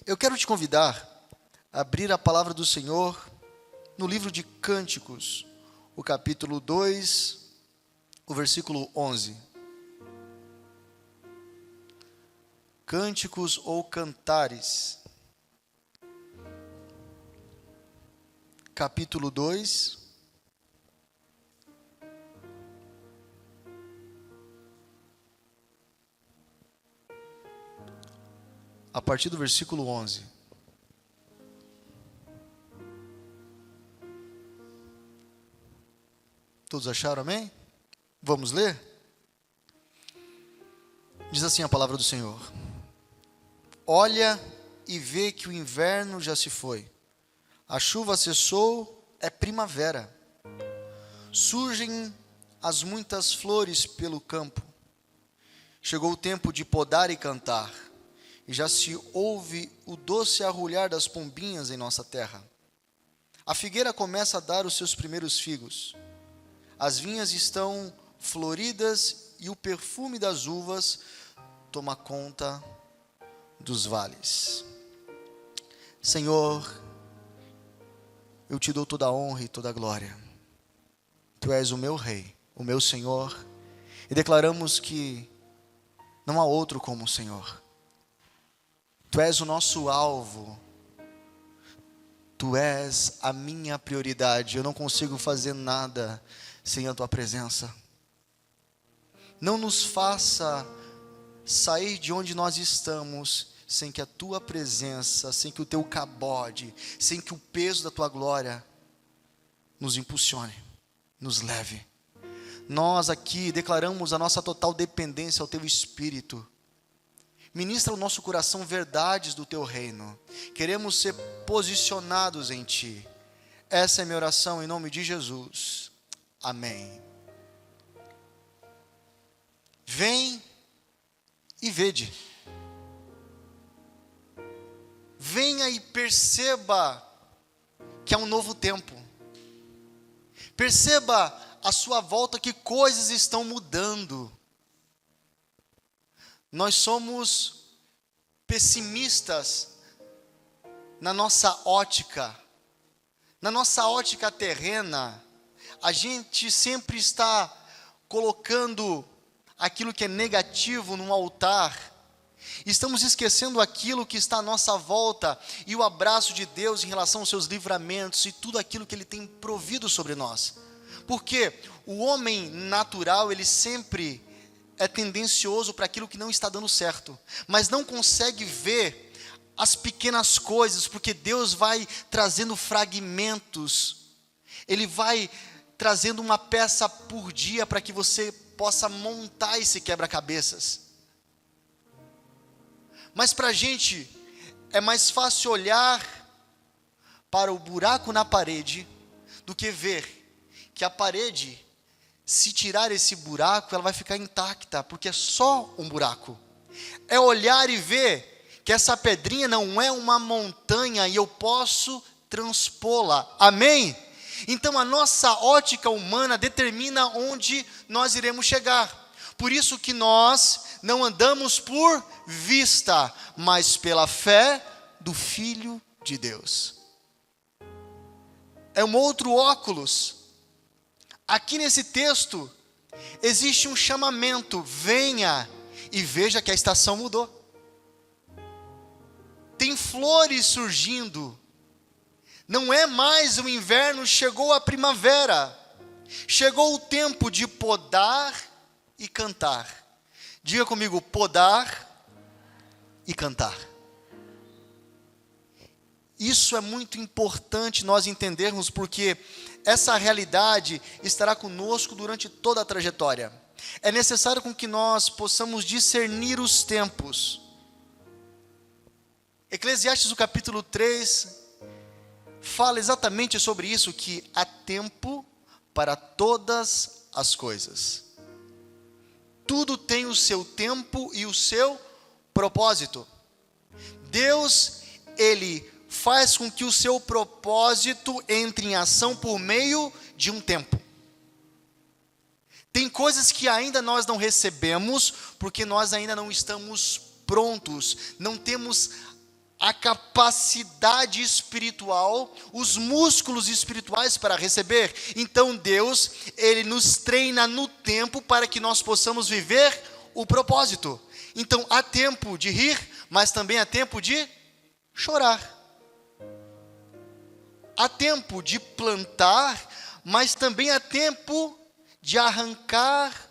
Eu quero te convidar a abrir a palavra do Senhor no livro de Cânticos, o capítulo 2, o versículo 11. Cânticos ou Cantares, capítulo 2, a partir do versículo 11. Todos acharam, amém? Vamos ler? Diz assim a palavra do Senhor: Olha e vê que o inverno já se foi, a chuva cessou, é primavera. Surgem as muitas flores pelo campo. Chegou o tempo de podar e cantar, e já se ouve o doce arrulhar das pombinhas em nossa terra. A figueira começa a dar os seus primeiros figos. As vinhas estão floridas e o perfume das uvas toma conta dos vales. Senhor, eu te dou toda a honra e toda a glória. Tu és o meu Rei, o meu Senhor, e declaramos que não há outro como o Senhor. Tu és o nosso alvo, Tu és a minha prioridade. Eu não consigo fazer nada sem a Tua presença. Não nos faça sair de onde nós estamos sem que a Tua presença, sem que o Teu cabode, sem que o peso da Tua glória nos impulsione, nos leve. Nós aqui declaramos a nossa total dependência ao Teu Espírito. Ministra ao nosso coração verdades do Teu reino. Queremos ser posicionados em Ti. Essa é a minha oração em nome de Jesus. Amém. Vem e vede. Venha e perceba que há um novo tempo. Perceba à sua volta que coisas estão mudando. Nós somos pessimistas na nossa ótica terrena. A gente sempre está colocando aquilo que é negativo num altar. Estamos esquecendo aquilo que está à nossa volta e o abraço de Deus em relação aos seus livramentos e tudo aquilo que Ele tem provido sobre nós. Porque o homem natural, ele sempre é tendencioso para aquilo que não está dando certo, mas não consegue ver as pequenas coisas, porque Deus vai trazendo fragmentos, Ele vai trazendo uma peça por dia para que você possa montar esse quebra-cabeças. Mas para a gente é mais fácil olhar para o buraco na parede do que ver que a parede, se tirar esse buraco, ela vai ficar intacta, porque é só um buraco. É olhar e ver que essa pedrinha não é uma montanha e eu posso transpô-la. Amém? Então a nossa ótica humana determina onde nós iremos chegar. Por isso que nós não andamos por vista, mas pela fé do Filho de Deus. É um outro óculos. Aqui nesse texto, existe um chamamento: venha e veja que a estação mudou. Tem flores surgindo. Não é mais o inverno, chegou a primavera. Chegou o tempo de podar e cantar. Diga comigo: podar e cantar. Isso é muito importante nós entendermos, porque essa realidade estará conosco durante toda a trajetória. É necessário com que nós possamos discernir os tempos. Eclesiastes, o capítulo 3, fala exatamente sobre isso, que há tempo para todas as coisas. Tudo tem o seu tempo e o seu propósito. Deus, Ele faz com que o seu propósito entre em ação por meio de um tempo. Tem coisas que ainda nós não recebemos, porque nós ainda não estamos prontos, não temos a capacidade espiritual, os músculos espirituais para receber. Então Deus, Ele nos treina no tempo para que nós possamos viver o propósito. Então há tempo de rir, mas também há tempo de chorar. Há tempo de plantar, mas também há tempo de arrancar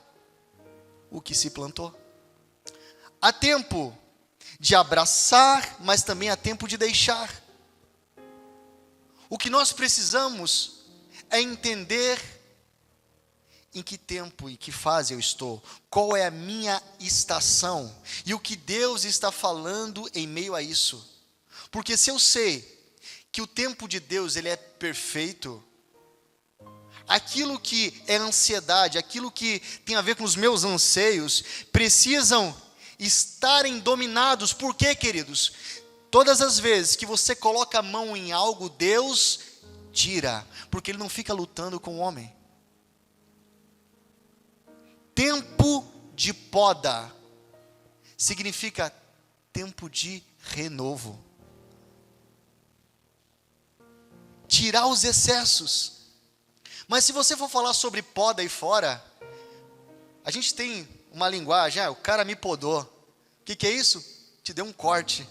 o que se plantou. Há tempo de abraçar, mas também há tempo de deixar. O que nós precisamos é entender em que tempo e que fase eu estou, qual é a minha estação e o que Deus está falando em meio a isso. Porque se eu sei que o tempo de Deus ele é perfeito, aquilo que é ansiedade, aquilo que tem a ver com os meus anseios, precisam estarem dominados. Por quê, queridos? Todas as vezes que você coloca a mão em algo, Deus tira, porque Ele não fica lutando com o homem. Tempo de poda significa tempo de renovo. Tirar os excessos. Mas se você for falar sobre poda aí fora, a gente tem uma linguagem, o cara me podou. O que é isso? Te deu um corte.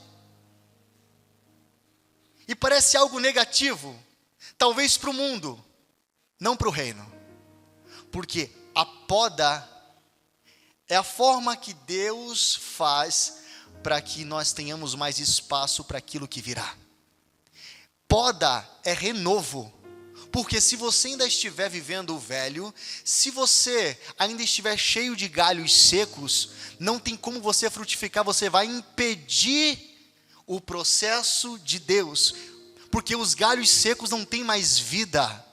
E parece algo negativo, talvez para o mundo, não para o reino. Porque a poda é a forma que Deus faz para que nós tenhamos mais espaço para aquilo que virá. Poda é renovo. Porque se você ainda estiver vivendo o velho, se você ainda estiver cheio de galhos secos, não tem como você frutificar, você vai impedir o processo de Deus, porque os galhos secos não têm mais vida.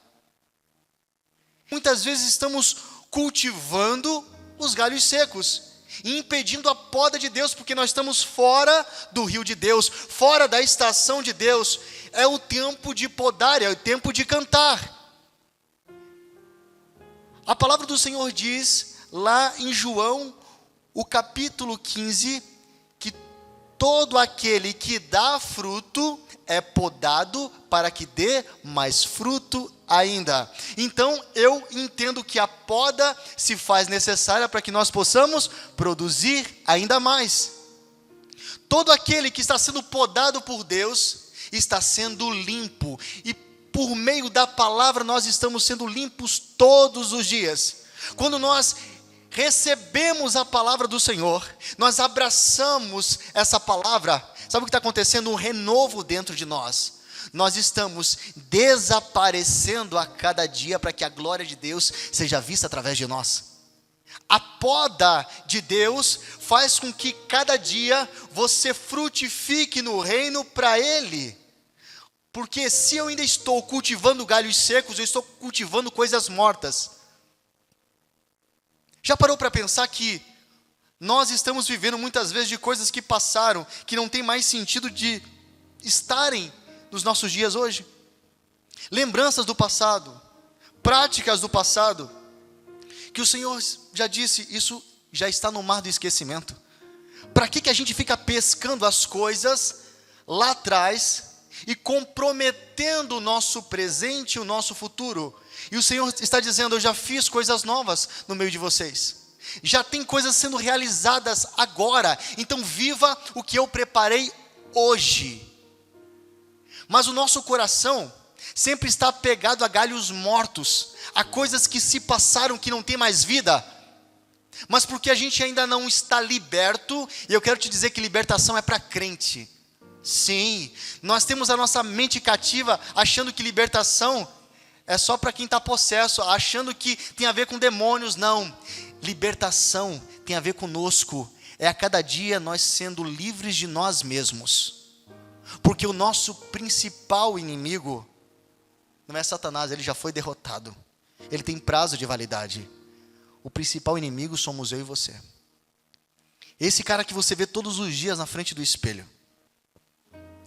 Muitas vezes estamos cultivando os galhos secos, e impedindo a poda de Deus, porque nós estamos fora do rio de Deus, fora da estação de Deus. É o tempo de podar, é o tempo de cantar. A palavra do Senhor diz, lá em João, o capítulo 15, que todo aquele que dá fruto é podado para que dê mais fruto ainda. Então, eu entendo que a poda se faz necessária para que nós possamos produzir ainda mais. Todo aquele que está sendo podado por Deus está sendo limpo, e por meio da palavra nós estamos sendo limpos todos os dias. Quando nós recebemos a palavra do Senhor, nós abraçamos essa palavra, sabe o que está acontecendo? Um renovo dentro de nós. Nós estamos desaparecendo a cada dia para que a glória de Deus seja vista através de nós. A poda de Deus faz com que cada dia você frutifique no reino para Ele. Porque se eu ainda estou cultivando galhos secos, eu estou cultivando coisas mortas. Já parou para pensar que nós estamos vivendo muitas vezes de coisas que passaram, que não tem mais sentido de estarem nos nossos dias hoje? Lembranças do passado, práticas do passado, que o Senhor já disse, isso já está no mar do esquecimento. Para que a gente fica pescando as coisas lá atrás e comprometendo o nosso presente e o nosso futuro? E o Senhor está dizendo, eu já fiz coisas novas no meio de vocês. Já tem coisas sendo realizadas agora. Então viva o que eu preparei hoje. Mas o nosso coração sempre está apegado a galhos mortos, a coisas que se passaram, que não tem mais vida. Mas porque a gente ainda não está liberto, e eu quero te dizer que libertação é para crente. Sim, nós temos a nossa mente cativa, achando que libertação é só para quem está possesso, achando que tem a ver com demônios. Não, libertação tem a ver conosco, é a cada dia nós sendo livres de nós mesmos. Porque o nosso principal inimigo não é Satanás, ele já foi derrotado, ele tem prazo de validade. O principal inimigo somos eu e você. Esse cara que você vê todos os dias na frente do espelho,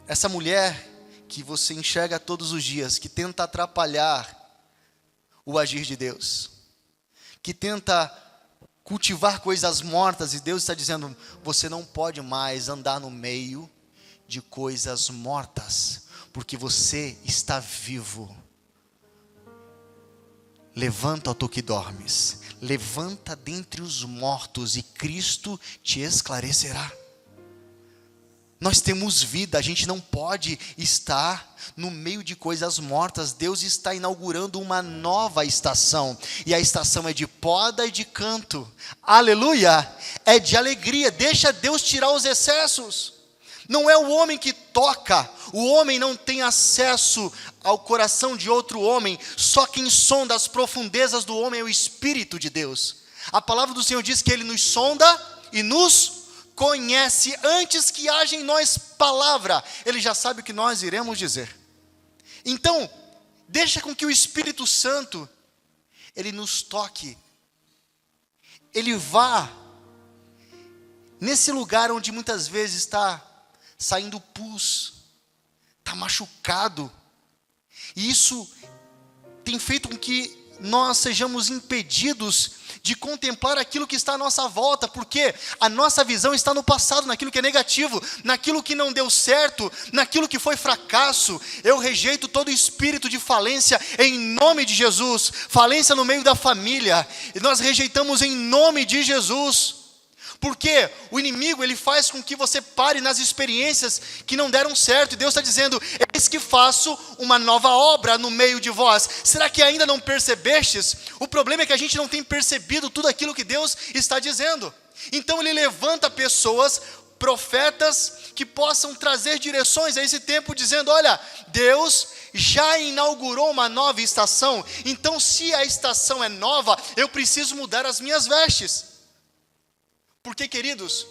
essa mulher que você enxerga todos os dias, que tenta atrapalhar o agir de Deus, que tenta cultivar coisas mortas, e Deus está dizendo, você não pode mais andar no meio de coisas mortas, porque você está vivo. Levanta, ó tu que dormes, levanta dentre os mortos e Cristo te esclarecerá. Nós temos vida, a gente não pode estar no meio de coisas mortas. Deus está inaugurando uma nova estação, e a estação é de poda e de canto, aleluia, é de alegria. Deixa Deus tirar os excessos. Não é o homem que toca, o homem não tem acesso ao coração de outro homem, só quem sonda as profundezas do homem é o Espírito de Deus. A palavra do Senhor diz que Ele nos sonda e nos conhece antes que haja em nós palavra. Ele já sabe o que nós iremos dizer. Então, deixa com que o Espírito Santo, Ele nos toque. Ele vá nesse lugar onde muitas vezes está saindo pus, está machucado. E isso tem feito com que nós sejamos impedidos de contemplar aquilo que está à nossa volta, porque a nossa visão está no passado, naquilo que é negativo, naquilo que não deu certo, naquilo que foi fracasso. Eu rejeito todo espírito de falência em nome de Jesus, falência no meio da família, e nós rejeitamos em nome de Jesus. Porque o inimigo, ele faz com que você pare nas experiências que não deram certo, e Deus está dizendo: eis que faço uma nova obra no meio de vós. Será que ainda não percebestes? O problema é que a gente não tem percebido tudo aquilo que Deus está dizendo. Então Ele levanta pessoas, profetas, que possam trazer direções a esse tempo, dizendo: olha, Deus já inaugurou uma nova estação, então se a estação é nova, eu preciso mudar as minhas vestes. Porque, queridos,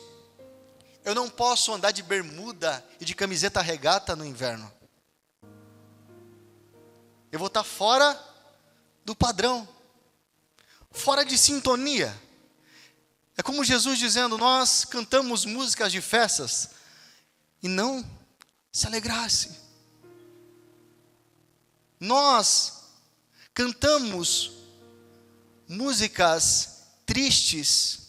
eu não posso andar de bermuda e de camiseta regata no inverno. Eu vou estar fora do padrão, fora de sintonia. É como Jesus dizendo: nós cantamos músicas de festas e não se alegrasse. Nós cantamos músicas tristes,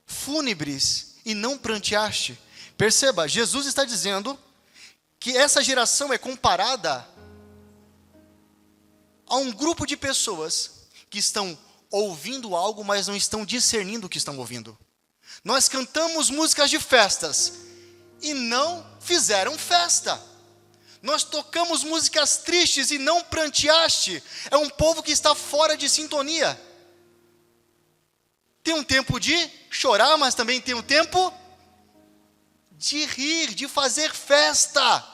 fúnebres, e não pranteaste. Perceba, Jesus está dizendo que essa geração é comparada a um grupo de pessoas que estão ouvindo algo, mas não estão discernindo o que estão ouvindo. Nós cantamos músicas de festas e não fizeram festa. Nós tocamos músicas tristes e não pranteaste. É um povo que está fora de sintonia. Tem um tempo de chorar, mas também tem um tempo de rir, de fazer festa.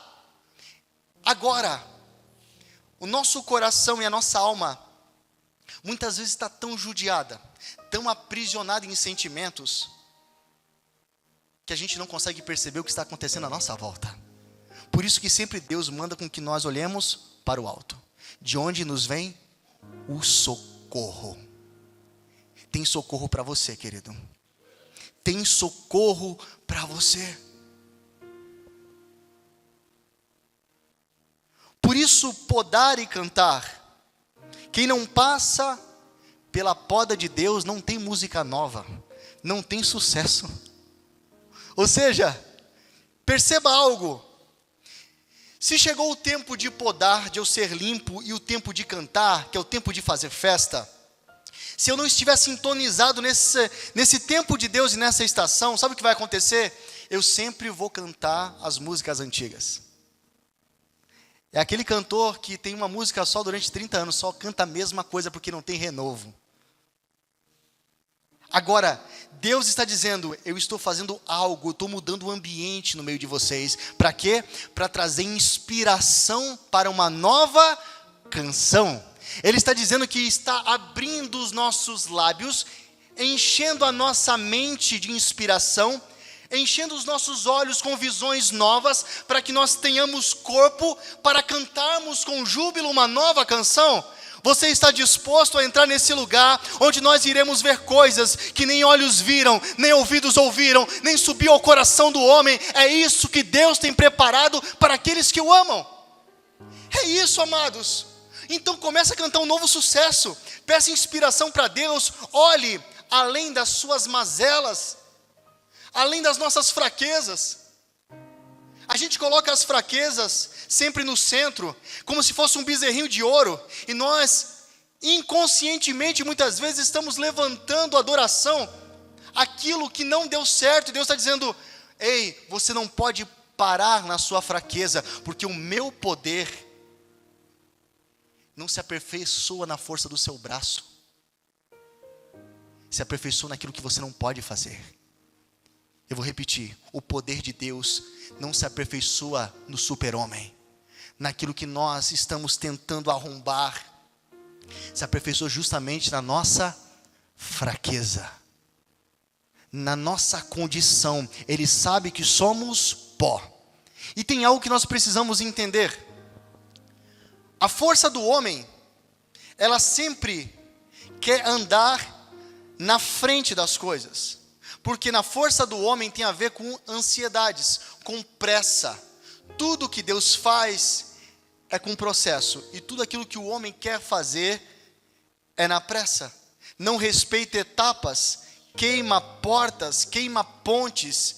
Agora, o nosso coração e a nossa alma, muitas vezes está tão judiada, tão aprisionada em sentimentos, que a gente não consegue perceber o que está acontecendo à nossa volta. Por isso que sempre Deus manda com que nós olhemos para o alto, de onde nos vem o socorro. Tem socorro para você, querido. Tem socorro para você. Por isso, podar e cantar. Quem não passa pela poda de Deus não tem música nova, não tem sucesso. Ou seja, perceba algo. Se chegou o tempo de podar, de eu ser limpo, e o tempo de cantar, que é o tempo de fazer festa, se eu não estiver sintonizado nesse tempo de Deus e nessa estação, sabe o que vai acontecer? Eu sempre vou cantar as músicas antigas. É aquele cantor que tem uma música só durante 30 anos, só canta a mesma coisa porque não tem renovo. Agora, Deus está dizendo: eu estou fazendo algo, eu estou mudando o ambiente no meio de vocês. Para quê? Para trazer inspiração para uma nova canção. Ele está dizendo que está abrindo os nossos lábios, enchendo a nossa mente de inspiração, enchendo os nossos olhos com visões novas, para que nós tenhamos corpo para cantarmos com júbilo uma nova canção. Você está disposto a entrar nesse lugar, onde nós iremos ver coisas que nem olhos viram, nem ouvidos ouviram, nem subiu ao coração do homem? É isso que Deus tem preparado para aqueles que o amam. É isso, amados. Então comece a cantar um novo sucesso, peça inspiração para Deus, olhe além das suas mazelas, além das nossas fraquezas. A gente coloca as fraquezas sempre no centro, como se fosse um bezerrinho de ouro, e nós, inconscientemente, muitas vezes estamos levantando adoração, aquilo que não deu certo, e Deus está dizendo: ei, você não pode parar na sua fraqueza, porque o meu poder não se aperfeiçoa na força do seu braço, se aperfeiçoa naquilo que você não pode fazer. Eu vou repetir: o poder de Deus não se aperfeiçoa no super-homem, naquilo que nós estamos tentando arrombar, se aperfeiçoa justamente na nossa fraqueza, na nossa condição. Ele sabe que somos pó. E tem algo que nós precisamos entender: a força do homem, ela sempre quer andar na frente das coisas, porque na força do homem tem a ver com ansiedades, com pressa. Tudo que Deus faz é com processo, e tudo aquilo que o homem quer fazer é na pressa. Não respeita etapas, queima portas, queima pontes.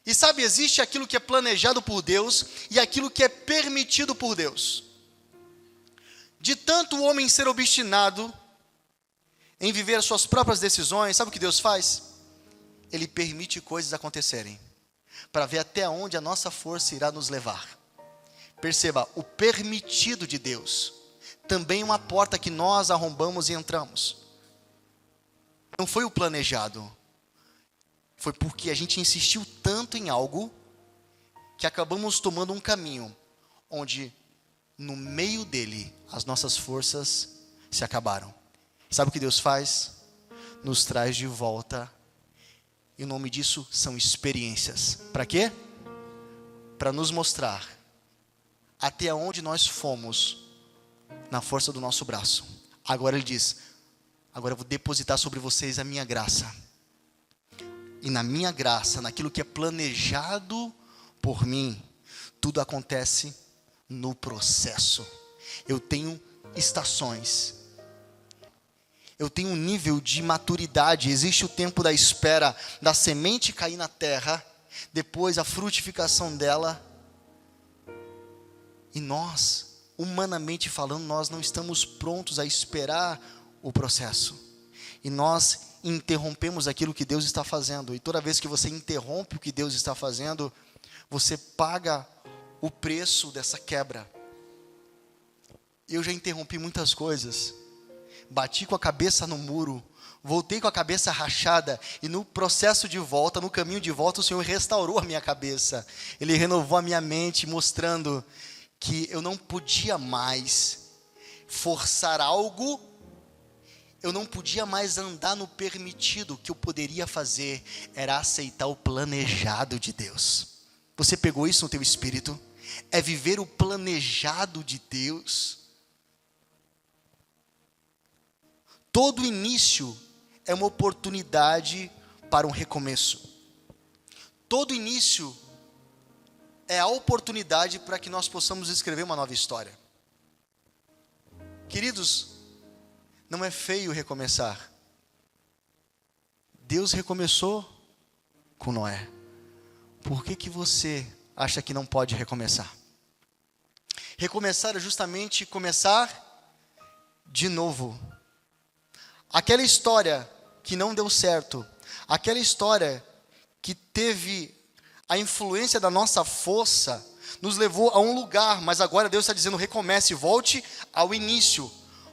E sabe, existe aquilo que é planejado por Deus e aquilo que é permitido por Deus. De tanto o homem ser obstinado em viver as suas próprias decisões, sabe o que Deus faz? Ele permite coisas acontecerem, para ver até onde a nossa força irá nos levar. Perceba, o permitido de Deus também é uma porta que nós arrombamos e entramos. Não foi o planejado, foi porque a gente insistiu tanto em algo, que acabamos tomando um caminho, onde no meio dele, as nossas forças se acabaram. Sabe o que Deus faz? Nos traz de volta, e o nome disso são experiências. Para quê? Para nos mostrar até onde nós fomos na força do nosso braço. Agora Ele diz: agora eu vou depositar sobre vocês a minha graça. E na minha graça, naquilo que é planejado por mim, tudo acontece no processo. Eu tenho estações, eu tenho um nível de maturidade. Existe o tempo da espera, da semente cair na terra, depois a frutificação dela. E nós, humanamente falando, nós não estamos prontos a esperar o processo. E nós interrompemos aquilo que Deus está fazendo. E toda vez que você interrompe o que Deus está fazendo, você paga o preço dessa quebra. Eu já interrompi muitas coisas, bati com a cabeça no muro, voltei com a cabeça rachada, e no processo de volta, no caminho de volta, o Senhor restaurou a minha cabeça. Ele renovou a minha mente, mostrando que eu não podia mais forçar algo, eu não podia mais andar no permitido. O que eu poderia fazer era aceitar o planejado de Deus. Você pegou isso no teu espírito? É viver o planejado de Deus. Todo início é uma oportunidade para um recomeço. Todo início é a oportunidade para que nós possamos escrever uma nova história. Queridos, não é feio recomeçar. Deus recomeçou com Noé. Por que você acha que não pode recomeçar? Recomeçar é justamente começar de novo. Aquela história que não deu certo, aquela história que teve a influência da nossa força, nos levou a um lugar, mas agora Deus está dizendo: recomece, volte ao início.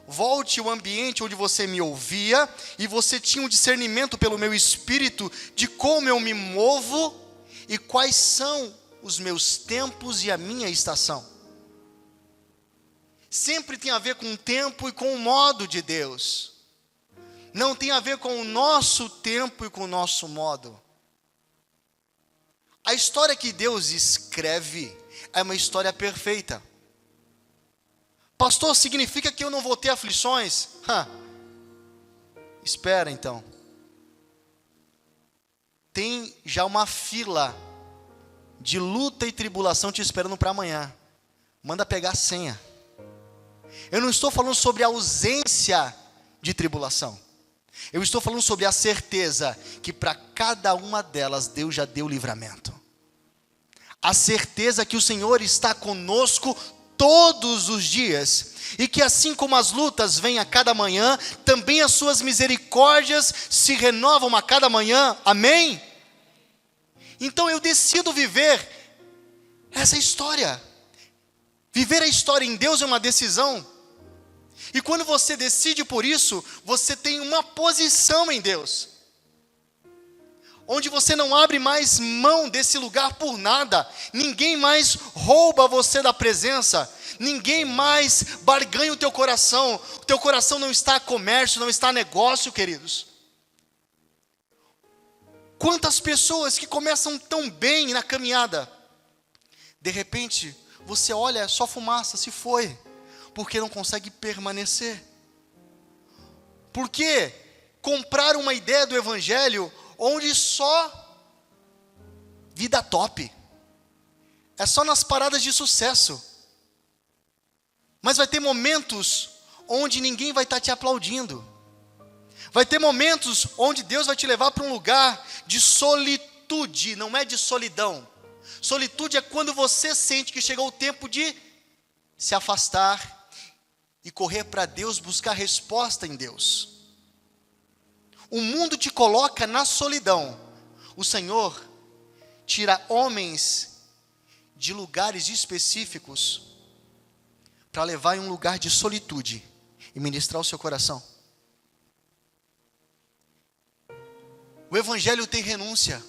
Volte ao ambiente onde você me ouvia, e você tinha um discernimento pelo meu espírito, de como eu me movo, e quais são os meus tempos e a minha estação. Sempre tem a ver com o tempo e com o modo de Deus. Não tem a ver com o nosso tempo e com o nosso modo. A história que Deus escreve é uma história perfeita. Pastor, significa que eu não vou ter aflições? Espera então. Tem já uma fila de luta e tribulação te esperando para amanhã. Manda pegar a senha. Eu não estou falando sobre a ausência de tribulação. Eu estou falando sobre a certeza que para cada uma delas Deus já deu livramento. a certeza que o Senhor está conosco todos os dias, e que assim como as lutas vêm a cada manhã, também as suas misericórdias se renovam a cada manhã, amém? Então eu decido viver essa história. Viver a história em Deus é uma decisão, e quando você decide por isso, você tem uma posição em Deus, onde você não abre mais mão desse lugar por nada, ninguém mais rouba você da presença, ninguém mais barganha o teu coração não está a comércio, não está a negócio, queridos. Quantas pessoas que começam tão bem na caminhada, de repente, você olha, só fumaça, se foi, porque não consegue permanecer. Porque compraram uma ideia do Evangelho, onde só vida top, é só nas paradas de sucesso, mas vai ter momentos onde ninguém vai estar te aplaudindo, vai ter momentos onde Deus vai te levar para um lugar de solitude, não é de solidão. Solitude é quando você sente que chegou o tempo de se afastar e correr para Deus, buscar resposta em Deus. O mundo te coloca na solidão. O Senhor tira homens de lugares específicos para levar em um lugar de solitude e ministrar o seu coração. O Evangelho tem renúncia.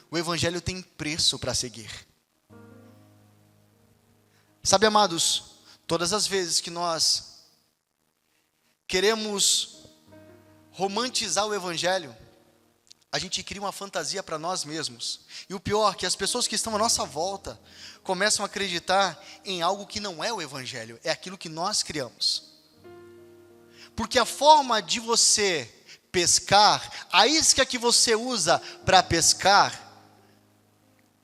O Evangelho tem preço para seguir. Sabe, amados, todas as vezes que nós queremos romantizar o Evangelho, a gente cria uma fantasia para nós mesmos. E o pior é que as pessoas que estão à nossa volta começam a acreditar em algo que não é o Evangelho, é aquilo que nós criamos. Porque a forma de você pescar, a isca que você usa para pescar,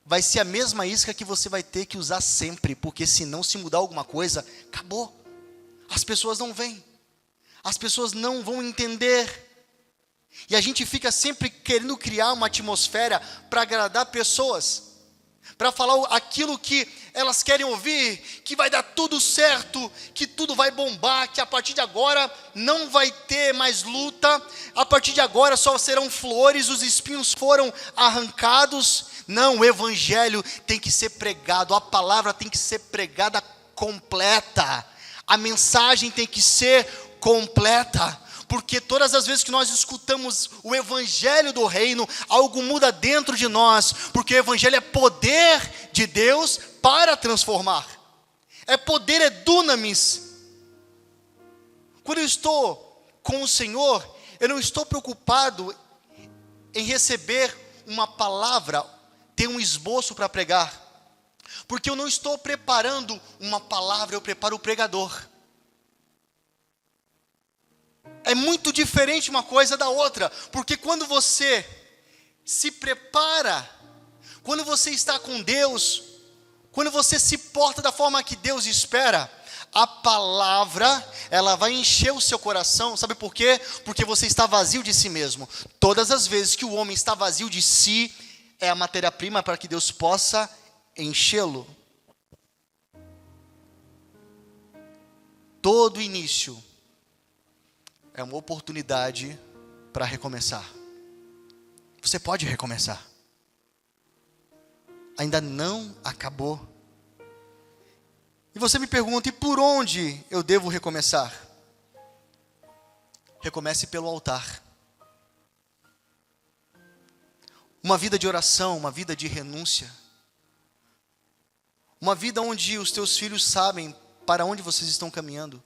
vai ser a mesma isca que você vai ter que usar sempre, porque senão, se mudar alguma coisa, acabou. As pessoas não vêm, as pessoas não vão entender, e a gente fica sempre querendo criar uma atmosfera para agradar pessoas, para falar aquilo que elas querem ouvir, que vai dar tudo certo, que tudo vai bombar, que a partir de agora não vai ter mais luta, a partir de agora só serão flores, os espinhos foram arrancados. Não, o Evangelho tem que ser pregado, a palavra tem que ser pregada completa, a mensagem tem que ser completa, porque todas as vezes que nós escutamos o Evangelho do Reino, algo muda dentro de nós, porque o Evangelho é poder de Deus para transformar, é poder, é dunamis. Quando eu estou com o Senhor, eu não estou preocupado em receber uma palavra, ter um esboço para pregar, porque eu não estou preparando uma palavra, eu preparo o pregador. É muito diferente uma coisa da outra, porque quando você se prepara, quando você está com Deus, quando você se porta da forma que Deus espera, a palavra, ela vai encher o seu coração. Sabe por quê? Porque você está vazio de si mesmo. Todas as vezes que o homem está vazio de si, é a matéria-prima para que Deus possa enchê-lo. Todo início é uma oportunidade para recomeçar. Você pode recomeçar. Ainda não acabou. E você me pergunta, e por onde eu devo recomeçar? Recomece pelo altar. Uma vida de oração, uma vida de renúncia. Uma vida onde os teus filhos sabem para onde vocês estão caminhando.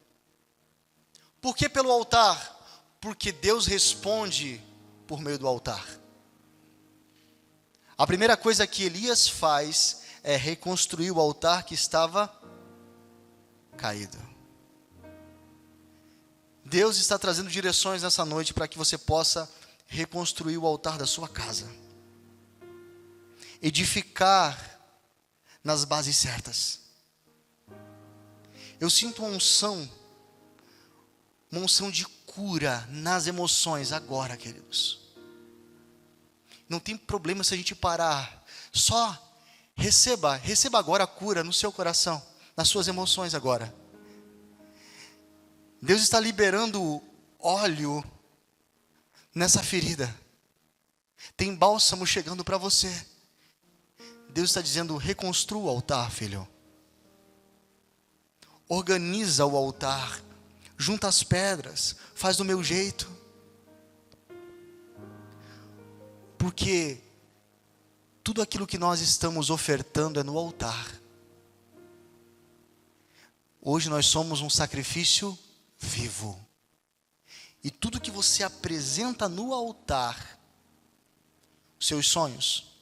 Por que pelo altar? Porque Deus responde por meio do altar. A primeira coisa que Elias faz é reconstruir o altar que estava caído. Deus está trazendo direções nessa noite para que você possa reconstruir o altar da sua casa. Edificar nas bases certas. Eu sinto uma unção de cura nas emoções agora, queridos. Não tem problema se a gente parar, só Receba agora a cura no seu coração, nas suas emoções agora. Deus está liberando óleo nessa ferida. Tem bálsamo chegando para você. Deus está dizendo: reconstrua o altar, filho. Organiza o altar. Junta as pedras. Faz do meu jeito. Porque tudo aquilo que nós estamos ofertando é no altar. Hoje nós somos um sacrifício vivo. E tudo que você apresenta no altar, os seus sonhos,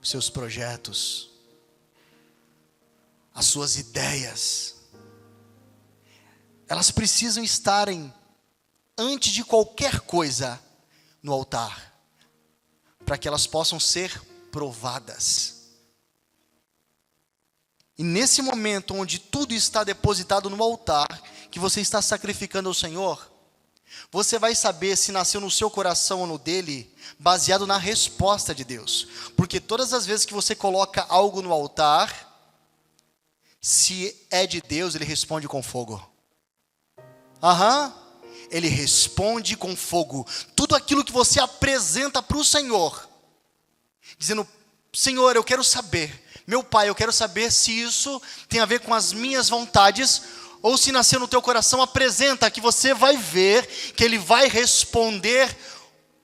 os seus projetos, as suas ideias, elas precisam estarem, antes de qualquer coisa, no altar, para que elas possam ser provadas. E nesse momento onde tudo está depositado no altar, que você está sacrificando ao Senhor, você vai saber se nasceu no seu coração ou no dele, baseado na resposta de Deus. Porque todas as vezes que você coloca algo no altar, se é de Deus, ele responde com fogo. Ele responde com fogo. Tudo aquilo que você apresenta para o Senhor, dizendo: Senhor, eu quero saber, meu Pai, eu quero saber se isso tem a ver com as minhas vontades, ou se nasceu no teu coração. Apresenta, que você vai ver que ele vai responder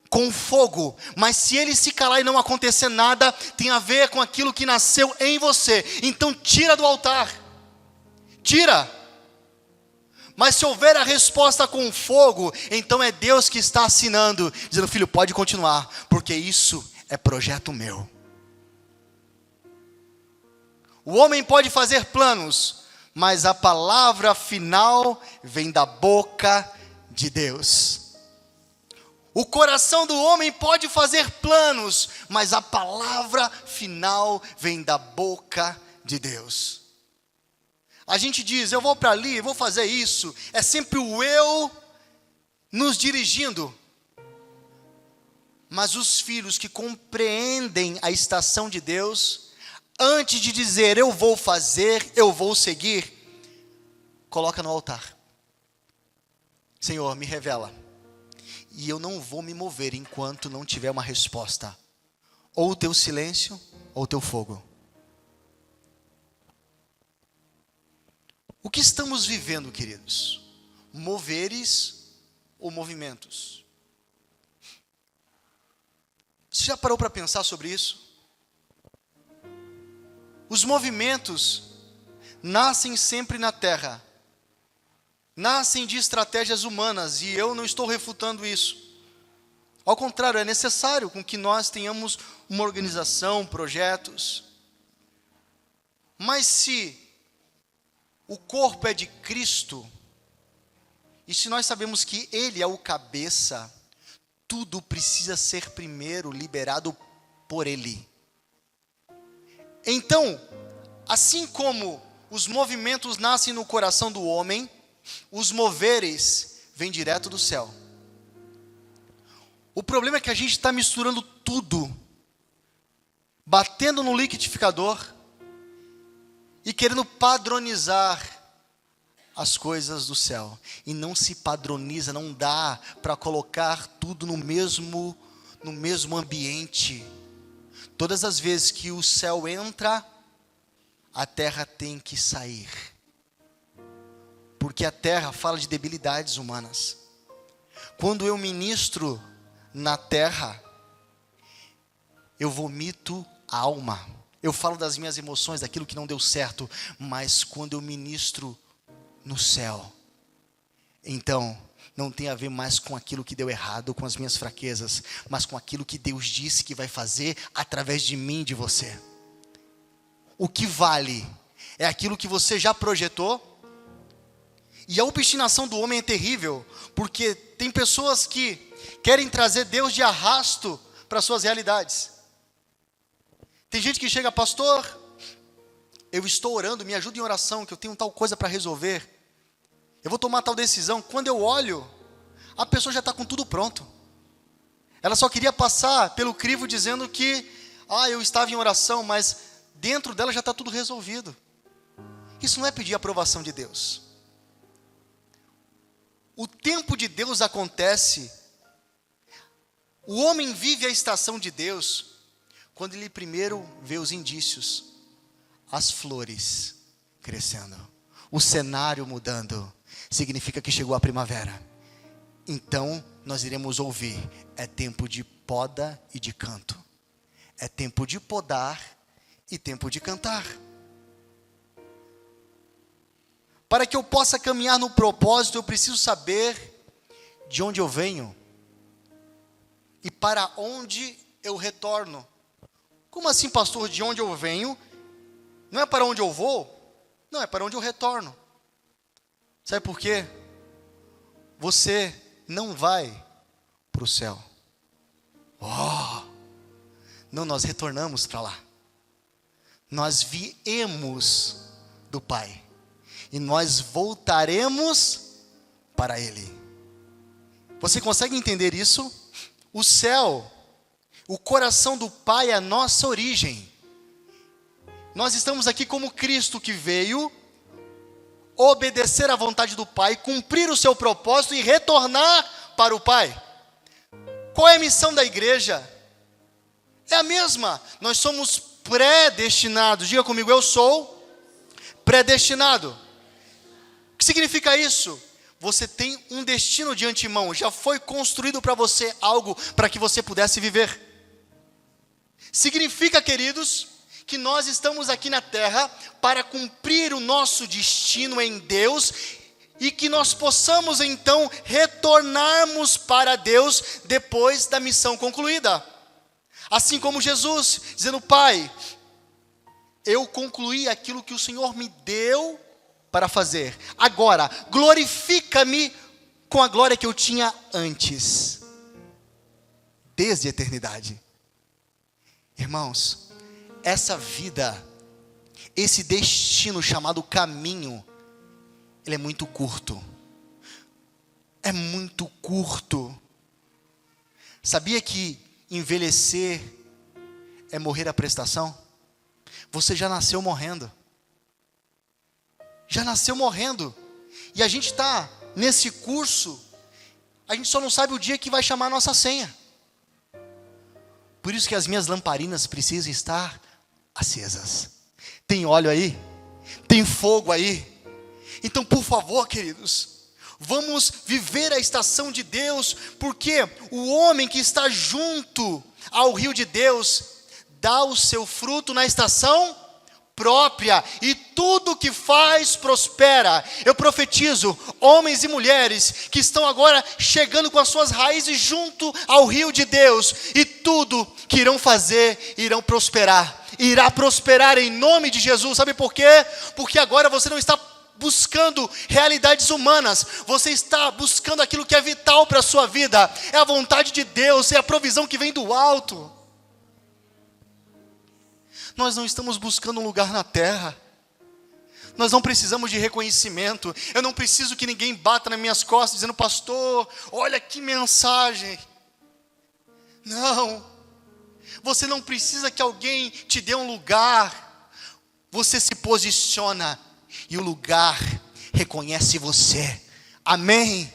com fogo. Mas se ele se calar e não acontecer nada, tem a ver com aquilo que nasceu em você. Então tira do altar. Tira. Mas se houver a resposta com fogo, então é Deus que está assinando, dizendo: filho, pode continuar, porque isso é projeto meu. O homem pode fazer planos, mas a palavra final vem da boca de Deus. O coração do homem pode fazer planos, mas a palavra final vem da boca de Deus. A gente diz: eu vou para ali, eu vou fazer isso. É sempre o eu nos dirigindo. Mas os filhos que compreendem a estação de Deus, antes de dizer eu vou fazer, eu vou seguir, coloca no altar. Senhor, me revela. E eu não vou me mover enquanto não tiver uma resposta. Ou o teu silêncio, ou o teu fogo. O que estamos vivendo, queridos? Moveres ou movimentos? Você já parou para pensar sobre isso? Os movimentos nascem sempre na terra. Nascem de estratégias humanas, e eu não estou refutando isso. Ao contrário, é necessário com que nós tenhamos uma organização, projetos. Mas se o corpo é de Cristo, e se nós sabemos que Ele é o cabeça, tudo precisa ser primeiro liberado por Ele. Então, assim como os movimentos nascem no coração do homem, os moveres vêm direto do céu. O problema é que a gente está misturando tudo, batendo no liquidificador e querendo padronizar as coisas do céu. E não se padroniza, não dá para colocar tudo no mesmo ambiente. Todas as vezes que o céu entra, a terra tem que sair. Porque a terra fala de debilidades humanas. Quando eu ministro na terra, eu vomito a alma. Eu falo das minhas emoções, daquilo que não deu certo. Mas quando eu ministro no céu, então não tem a ver mais com aquilo que deu errado, com as minhas fraquezas, mas com aquilo que Deus disse que vai fazer através de mim e de você. O que vale é aquilo que você já projetou. E a obstinação do homem é terrível, porque tem pessoas que querem trazer Deus de arrasto para suas realidades. Tem gente que chega: pastor, eu estou orando, me ajuda em oração, que eu tenho tal coisa para resolver. Eu vou tomar tal decisão. Quando eu olho, a pessoa já está com tudo pronto. Ela só queria passar pelo crivo dizendo que eu estava em oração, mas dentro dela já está tudo resolvido. Isso não é pedir a aprovação de Deus. O tempo de Deus acontece, o homem vive a estação de Deus, quando ele primeiro vê os indícios, as flores crescendo, o cenário mudando, significa que chegou a primavera. Então nós iremos ouvir, é tempo de poda e de canto, é tempo de podar e tempo de cantar. Para que eu possa caminhar no propósito, eu preciso saber de onde eu venho e para onde eu retorno. Como assim, pastor, de onde eu venho? Não é para onde eu vou? Não, é para onde eu retorno. Sabe por quê? Você não vai para o céu. Não, nós retornamos para lá. Nós viemos do Pai. E nós voltaremos para Ele. Você consegue entender isso? O céu, o coração do Pai é a nossa origem. Nós estamos aqui como Cristo que veio obedecer à vontade do Pai, cumprir o seu propósito e retornar para o Pai. Qual é a missão da igreja? É a mesma. Nós somos predestinados. Diga comigo, eu sou predestinado. O que significa isso? Você tem um destino de antemão, já foi construído para você algo para que você pudesse viver. Significa, queridos, que nós estamos aqui na terra para cumprir o nosso destino em Deus e que nós possamos então retornarmos para Deus depois da missão concluída. Assim como Jesus, dizendo: Pai, eu concluí aquilo que o Senhor me deu para fazer. Agora, glorifica-me com a glória que eu tinha antes, desde a eternidade. Irmãos, essa vida, esse destino chamado caminho, ele é muito curto. É muito curto. Sabia que envelhecer é morrer à prestação? Você já nasceu morrendo. Já nasceu morrendo. E a gente está nesse curso, a gente só não sabe o dia que vai chamar a nossa senha. Por isso que as minhas lamparinas precisam estar acesas. Tem óleo aí? Tem fogo aí? Então, por favor, queridos, vamos viver a estação de Deus, porque o homem que está junto ao rio de Deus dá o seu fruto na estação própria, e tudo que faz prospera. Eu profetizo, homens e mulheres que estão agora chegando com as suas raízes junto ao rio de Deus, e tudo que irão fazer irão prosperar, irá prosperar em nome de Jesus. Sabe por quê? Porque agora você não está buscando realidades humanas, você está buscando aquilo que é vital para a sua vida, é a vontade de Deus, é a provisão que vem do alto. Nós não estamos buscando um lugar na terra. Nós não precisamos de reconhecimento. Eu não preciso que ninguém bata nas minhas costas dizendo: pastor, olha que mensagem. Não. Você não precisa que alguém te dê um lugar. Você se posiciona e o lugar reconhece você. Amém?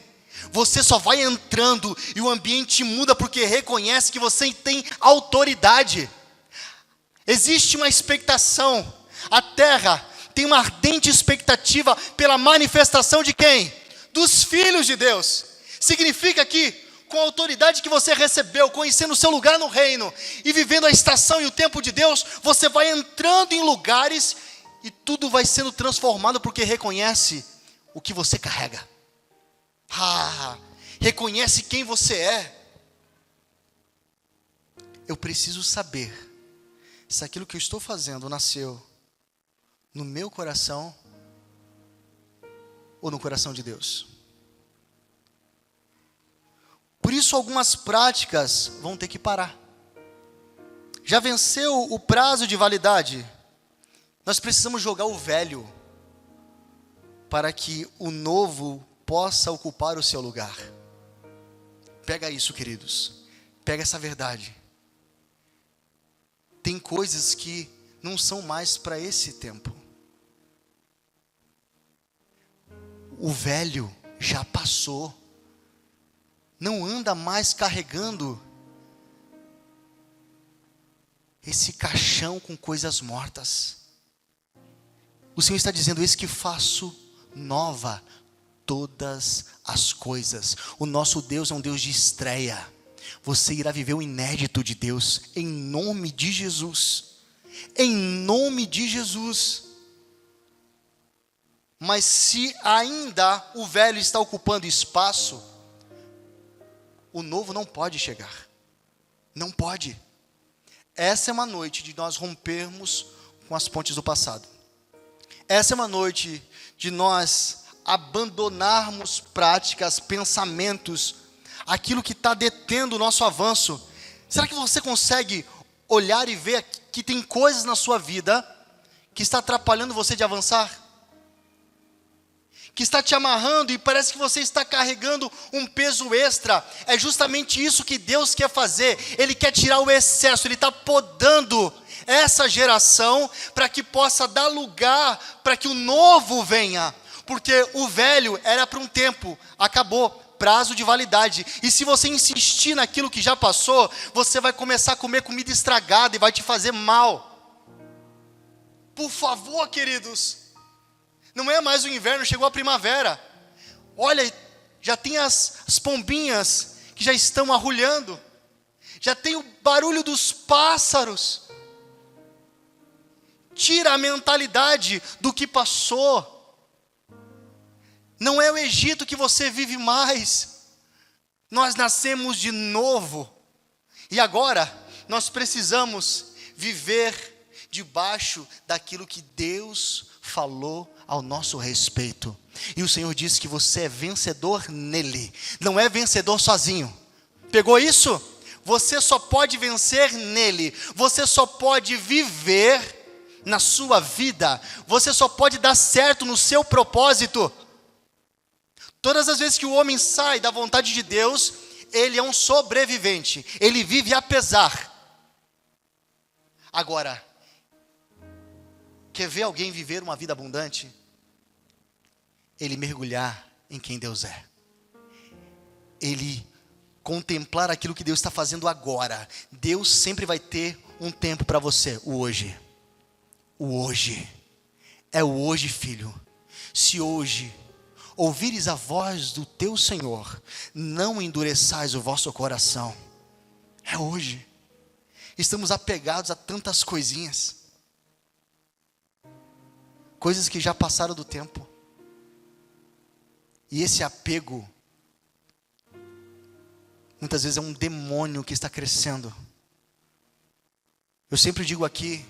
Você só vai entrando e o ambiente muda porque reconhece que você tem autoridade. Existe uma expectação. A terra tem uma ardente expectativa pela manifestação de quem? Dos filhos de Deus. Significa que, com a autoridade que você recebeu, conhecendo o seu lugar no reino e vivendo a estação e o tempo de Deus, você vai entrando em lugares e tudo vai sendo transformado porque reconhece o que você carrega. Reconhece quem você é. Eu preciso saber se aquilo que eu estou fazendo nasceu no meu coração ou no coração de Deus. Por isso algumas práticas vão ter que parar. Já venceu o prazo de validade? Nós precisamos jogar o velho para que o novo possa ocupar o seu lugar. Pega isso, queridos. Pega essa verdade. tem coisas que não são mais para esse tempo. O velho já passou. Não anda mais carregando esse caixão com coisas mortas. O Senhor está dizendo: eis que faço nova todas as coisas. O nosso Deus é um Deus de estreia. Você irá viver o inédito de Deus, em nome de Jesus. Em nome de Jesus. Mas se ainda o velho está ocupando espaço, o novo não pode chegar. Não pode. Essa é uma noite de nós rompermos com as pontes do passado. Essa é uma noite de nós abandonarmos práticas, pensamentos, aquilo que está detendo o nosso avanço. Será que você consegue olhar e ver que tem coisas na sua vida que está atrapalhando você de avançar? Que está te amarrando e parece que você está carregando um peso extra. É justamente isso que Deus quer fazer. Ele quer tirar o excesso, Ele está podando essa geração para que possa dar lugar para que o novo venha. Porque o velho era para um tempo, acabou, prazo de validade. E se você insistir naquilo que já passou, você vai começar a comer comida estragada e vai te fazer mal. Por favor, queridos, não é mais o inverno, chegou a primavera. Olha, já tem as pombinhas que já estão arrulhando. Já tem o barulho dos pássaros. Tira a mentalidade do que passou. Não é o Egito que você vive mais. Nós nascemos de novo. E agora, nós precisamos viver debaixo daquilo que Deus falou ao nosso respeito. E o Senhor disse que você é vencedor nele. Não é vencedor sozinho. Pegou isso? Você só pode vencer nele. Você só pode viver na sua vida. Você só pode dar certo no seu propósito. Todas as vezes que o homem sai da vontade de Deus, ele é um sobrevivente. Ele vive apesar. Agora, quer ver alguém viver uma vida abundante? Ele mergulhar em quem Deus é. Ele contemplar aquilo que Deus está fazendo agora. Deus sempre vai ter um tempo para você, o hoje. O hoje. É o hoje, filho. Se hoje ouvires a voz do teu Senhor, não endureçais o vosso coração. É hoje. Estamos apegados a tantas coisinhas. Coisas que já passaram do tempo. E esse apego, muitas vezes é um demônio que está crescendo. Eu sempre digo aqui,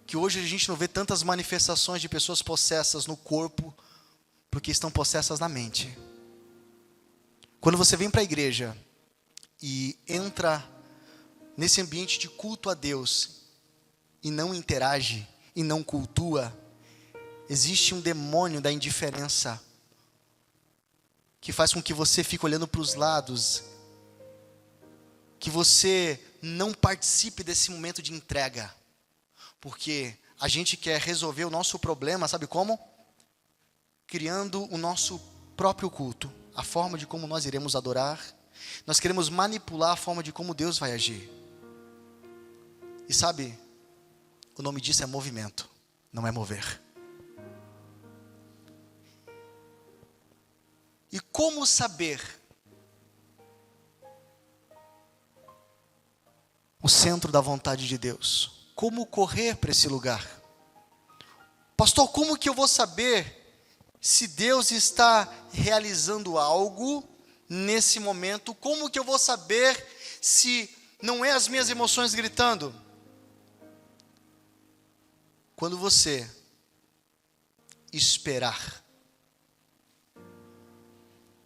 que hoje a gente não vê tantas manifestações de pessoas possessas no corpo, porque estão possessas na mente. Quando você vem para a igreja e entra nesse ambiente de culto a Deus e não interage e não cultua, existe um demônio da indiferença que faz com que você fique olhando para os lados, que você não participe desse momento de entrega, porque a gente quer resolver o nosso problema, sabe como? Criando o nosso próprio culto, a forma de como nós iremos adorar. Nós queremos manipular a forma de como Deus vai agir. E sabe, o nome disso é movimento, não é mover. E como saber o centro da vontade de Deus? Como correr para esse lugar? Pastor, como que eu vou saber se Deus está realizando algo nesse momento? Como que eu vou saber se não é as minhas emoções gritando? Quando você esperar,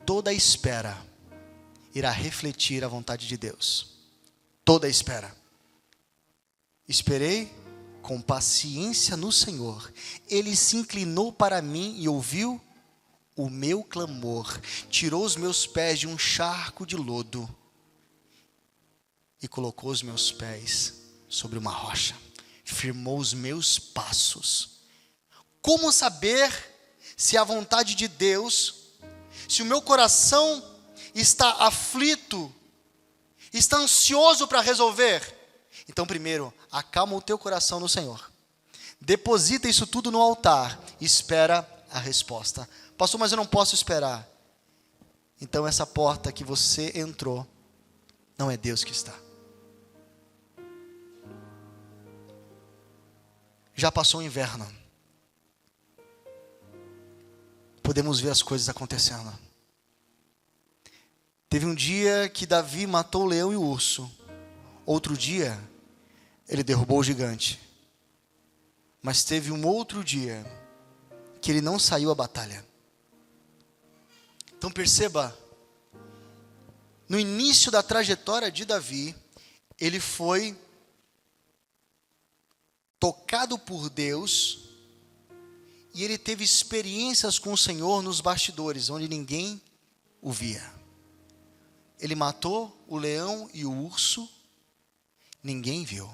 toda a espera irá refletir a vontade de Deus. Toda a espera. Esperei com paciência no Senhor. Ele se inclinou para mim e ouviu o meu clamor. Tirou os meus pés de um charco de lodo e colocou os meus pés sobre uma rocha, firmou os meus passos. Como saber se é a vontade de Deus, se o meu coração está aflito, está ansioso para resolver? Então, primeiro, acalma o teu coração no Senhor. Deposita isso tudo no altar e espera a resposta. Pastor, mas eu não posso esperar. Então, essa porta que você entrou, não é Deus que está. Já passou o inverno. Podemos ver as coisas acontecendo. Teve um dia que Davi matou o leão e o urso. Outro dia, ele derrubou o gigante. Mas teve um outro dia que ele não saiu à batalha. Então perceba, no início da trajetória de Davi, ele foi tocado por Deus e ele teve experiências com o Senhor nos bastidores, onde ninguém o via. Ele matou o leão e o urso, ninguém viu.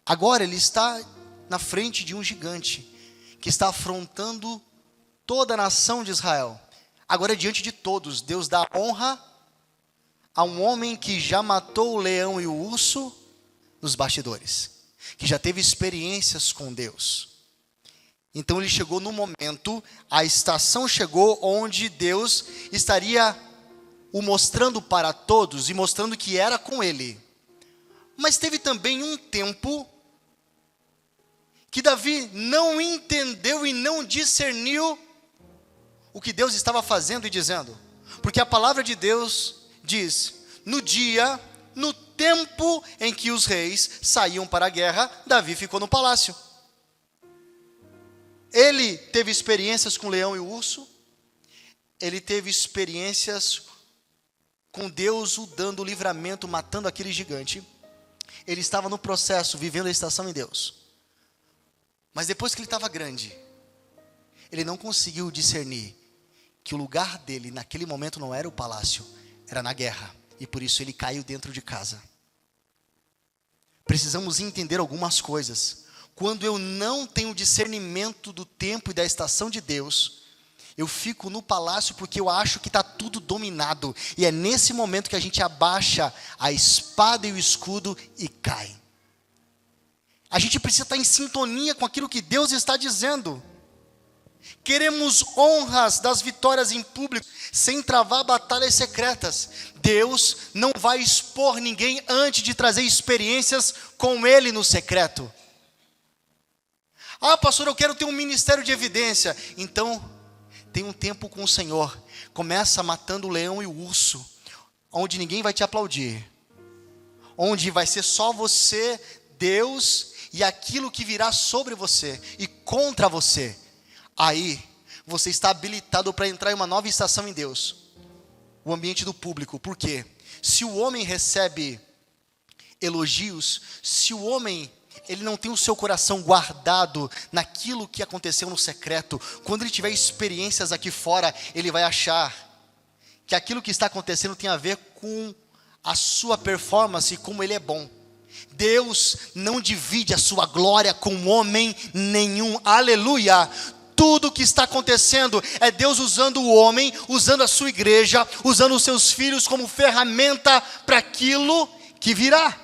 Agora ele está na frente de um gigante que está afrontando toda a nação de Israel. Agora, diante de todos, Deus dá honra a um homem que já matou o leão e o urso nos bastidores, que já teve experiências com Deus. Então ele chegou no momento, a estação chegou onde Deus estaria o mostrando para todos e mostrando que era com ele. Mas teve também um tempo que Davi não entendeu e não discerniu o que Deus estava fazendo e dizendo. Porque a palavra de Deus diz: no tempo em que os reis saíam para a guerra, Davi ficou no palácio. Ele teve experiências com o leão e o urso. Ele teve experiências com Deus o dando livramento, matando aquele gigante. Ele estava no processo, vivendo a estação em Deus. Mas depois que ele estava grande, ele não conseguiu discernir que o lugar dele naquele momento não era o palácio, era na guerra. E por isso ele caiu dentro de casa. Precisamos entender algumas coisas. Quando eu não tenho discernimento do tempo e da estação de Deus, eu fico no palácio porque eu acho que está tudo dominado. E é nesse momento que a gente abaixa a espada e o escudo e cai. A gente precisa estar em sintonia com aquilo que Deus está dizendo. Queremos honras das vitórias em público, sem travar batalhas secretas. Deus não vai expor ninguém antes de trazer experiências com Ele no secreto. Ah, pastor, eu quero ter um ministério de evidência. Então, tem um tempo com o Senhor. Começa matando o leão e o urso, onde ninguém vai te aplaudir. Onde vai ser só você, Deus e aquilo que virá sobre você e contra você. Aí, você está habilitado para entrar em uma nova estação em Deus. O ambiente do público. Por quê? Se o homem recebe elogios, se o homem ele não tem o seu coração guardado naquilo que aconteceu no secreto, quando ele tiver experiências aqui fora, ele vai achar que aquilo que está acontecendo tem a ver com a sua performance e como ele é bom. Deus não divide a sua glória com homem nenhum. Aleluia! Tudo que está acontecendo é Deus usando o homem, usando a sua igreja, usando os seus filhos como ferramenta para aquilo que virá.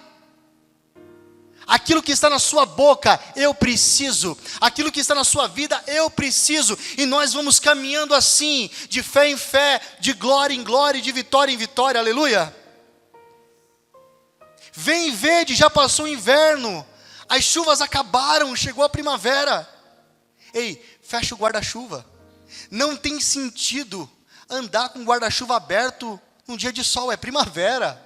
Aquilo que está na sua boca, eu preciso. Aquilo que está na sua vida, eu preciso. E nós vamos caminhando assim, de fé em fé, de glória em glória, de vitória em vitória. Aleluia! Vem verde, já passou o inverno. As chuvas acabaram, chegou a primavera. Ei, fecha o guarda-chuva. Não tem sentido andar com o guarda-chuva aberto num dia de sol, é primavera.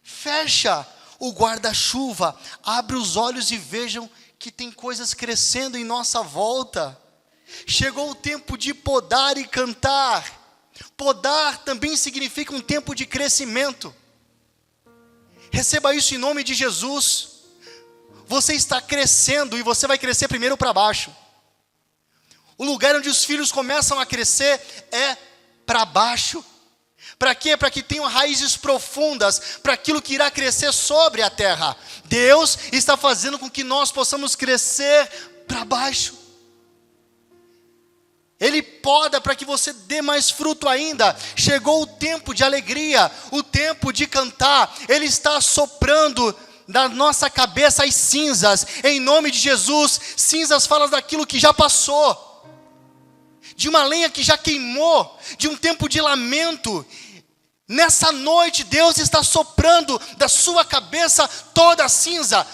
Fecha o guarda-chuva, abre os olhos e vejam que tem coisas crescendo em nossa volta. Chegou o tempo de podar e cantar. Podar também significa um tempo de crescimento. Receba isso em nome de Jesus. Você está crescendo e você vai crescer primeiro para baixo. O lugar onde os filhos começam a crescer é para baixo. Para quê? Para que tenham raízes profundas, para aquilo que irá crescer sobre a terra. Deus está fazendo com que nós possamos crescer para baixo. Ele poda para que você dê mais fruto ainda. Chegou o tempo de alegria, o tempo de cantar. Ele está soprando da nossa cabeça as cinzas, em nome de Jesus. Cinzas falam daquilo que já passou, de uma lenha que já queimou, de um tempo de lamento. Nessa noite Deus está soprando da sua cabeça toda a cinza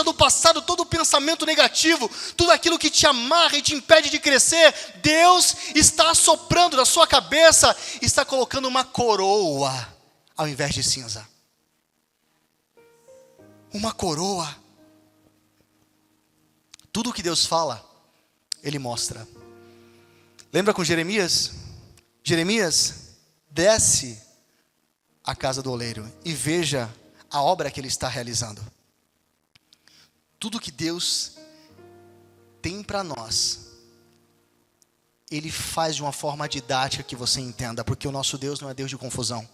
do passado, todo o pensamento negativo, tudo aquilo que te amarra e te impede de crescer. Deus está soprando da sua cabeça, está colocando uma coroa ao invés de cinza. Uma coroa. Tudo que Deus fala, Ele mostra. Lembra com Jeremias? Jeremias desce à casa do oleiro e veja a obra que ele está realizando. Tudo que Deus tem para nós, Ele faz de uma forma didática que você entenda, porque o nosso Deus não é Deus de confusão.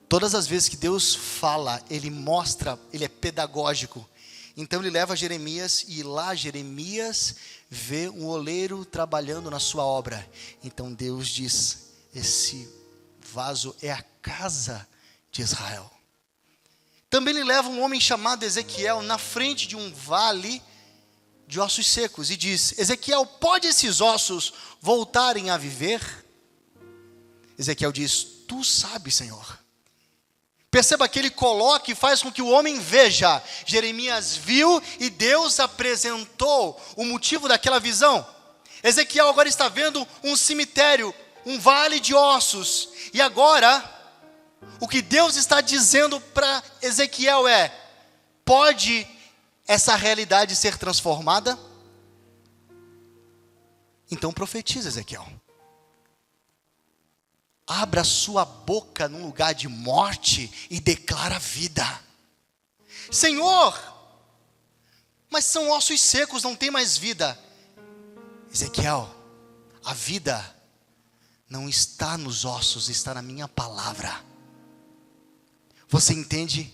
Todas as vezes que Deus fala, Ele mostra, Ele é pedagógico. Então Ele leva Jeremias e lá Jeremias vê um oleiro trabalhando na sua obra. Então Deus diz, esse vaso é a casa de Israel. Também Ele leva um homem chamado Ezequiel na frente de um vale de ossos secos e diz, Ezequiel, pode esses ossos voltarem a viver? Ezequiel diz, tu sabes, Senhor. Perceba que ele coloca e faz com que o homem veja. Jeremias viu e Deus apresentou o motivo daquela visão. Ezequiel agora está vendo um cemitério, um vale de ossos. E agora, o que Deus está dizendo para Ezequiel é, pode essa realidade ser transformada? Então profetiza, Ezequiel. Abra sua boca num lugar de morte e declara vida. Senhor, mas são ossos secos, não tem mais vida. Ezequiel, a vida não está nos ossos, está na minha palavra. Você entende?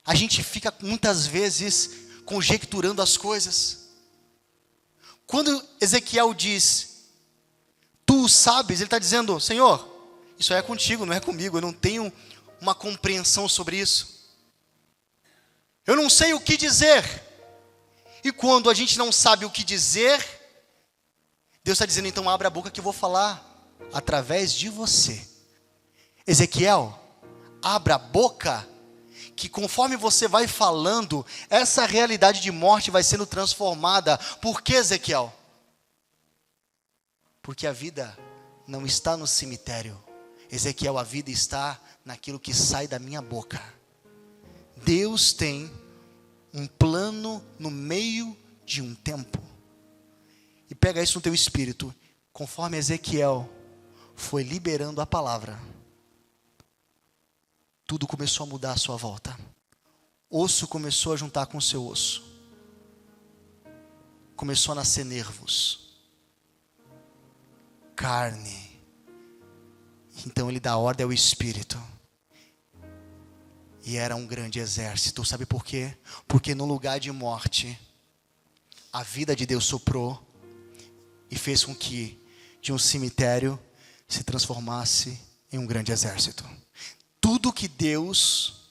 A gente fica muitas vezes conjecturando as coisas. Quando Ezequiel diz, tu sabes, ele está dizendo, Senhor, isso é contigo, não é comigo, eu não tenho uma compreensão sobre isso. Eu não sei o que dizer. E quando a gente não sabe o que dizer, Deus está dizendo, então abra a boca que eu vou falar através de você. Ezequiel, abra a boca, que conforme você vai falando, essa realidade de morte vai sendo transformada. Por que, Ezequiel? Porque a vida não está no cemitério. Ezequiel, a vida está naquilo que sai da minha boca. Deus tem um plano no meio de um tempo. E pega isso no teu espírito. Conforme Ezequiel foi liberando a palavra, tudo começou a mudar à sua volta. Osso começou a juntar com seu osso. Começou a nascer nervos. Carne. Então ele dá ordem ao Espírito. E era um grande exército. Sabe por quê? Porque no lugar de morte, a vida de Deus soprou e fez com que de um cemitério se transformasse em um grande exército. Tudo que Deus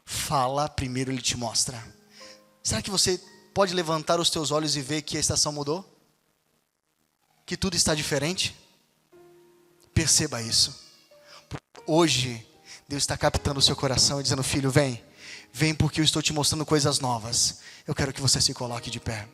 fala, primeiro Ele te mostra. Será que você pode levantar os teus olhos e ver que a estação mudou? Que tudo está diferente? Perceba isso. Hoje, Deus está captando o seu coração e dizendo, filho, vem porque eu estou te mostrando coisas novas. Eu quero que você se coloque de pé.